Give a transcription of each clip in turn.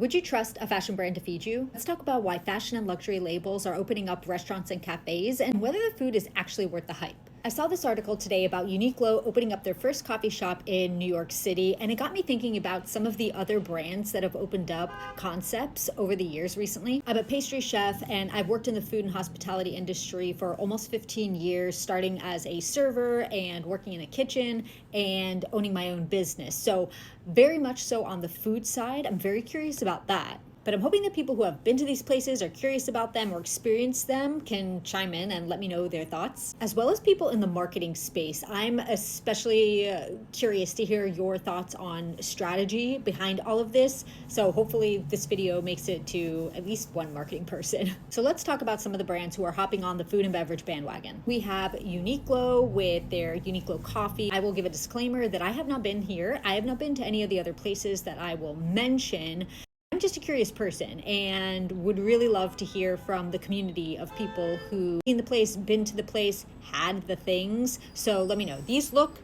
Would you trust a fashion brand to feed you? Let's talk about why fashion and luxury labels are opening up restaurants and cafes and whether the food is actually worth the hype. I saw this article today about Uniqlo opening up their first coffee shop in New York City, and it got me thinking about some of the other brands that have opened up concepts over the years recently. I'm a pastry chef, and I've worked in the food and hospitality industry for almost 15 years, starting as a server and working in a kitchen and owning my own business. So very much so on the food side. I'm very curious about that. But I'm hoping that people who have been to these places, are curious about them, or experienced them can chime in and let me know their thoughts, as well as people in the marketing space. I'm especially curious to hear your thoughts on strategy behind all of this. So hopefully this video makes it to at least one marketing person. So let's talk about some of the brands who are hopping on the food and beverage bandwagon. We have Uniqlo with their Uniqlo coffee. I will give a disclaimer that I have not been here. I have not been to any of the other places that I will mention. I'm just a curious person and would really love to hear from the community of people who seen the place, been to the place, had the things. So let me know. These look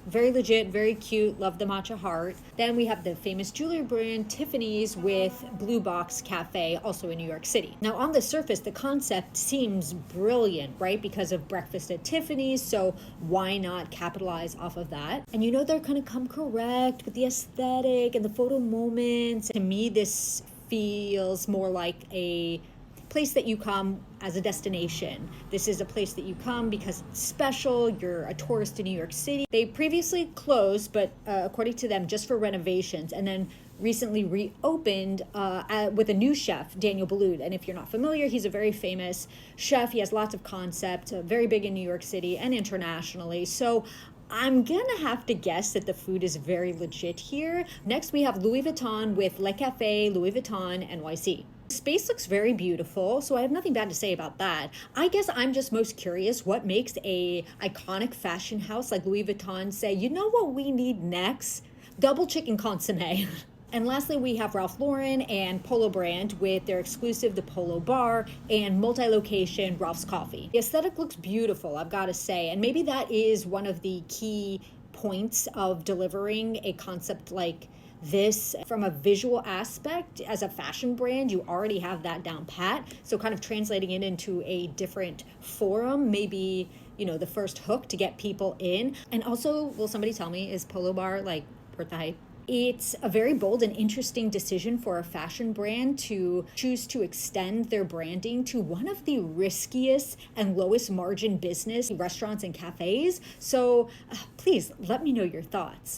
very legit, very cute. Love the matcha heart. Then we have the famous jewelry brand Tiffany's with Blue Box Cafe, also in New York City. Now on the surface, the concept seems brilliant, right? Because of breakfast at Tiffany's, so why not capitalize off of that? And you know they're gonna come correct with the aesthetic and the photo moments. To me, this feels more like a place that you come as a destination. This is a place that you come because it's special. You're a tourist in New York City. They previously closed, but according to them, just for renovations, and then recently reopened with a new chef, Daniel Boulud. And if you're not familiar, he's a very famous chef. He has lots of concepts, very big in New York City and internationally. So I'm gonna have to guess that the food is very legit here. Next, we have Louis Vuitton with Le Café Louis Vuitton NYC. The space looks very beautiful, so I have nothing bad to say about that. I guess I'm just most curious what makes a iconic fashion house like Louis Vuitton say, you know what we need next? Double chicken consomme. And lastly, we have Ralph Lauren and Polo Brand with their exclusive The Polo Bar and multi-location Ralph's Coffee. The aesthetic looks beautiful, I've got to say, and maybe that is one of the key points of delivering a concept like this from a visual aspect. As a fashion brand, you already have that down pat, so kind of translating it into a different forum, maybe, you know, the first hook to get people in. And also, will somebody tell me, is Polo Bar like worth the hype? It's a very bold and interesting decision for a fashion brand to choose to extend their branding to one of the riskiest and lowest margin business restaurants and cafes. So please let me know your thoughts.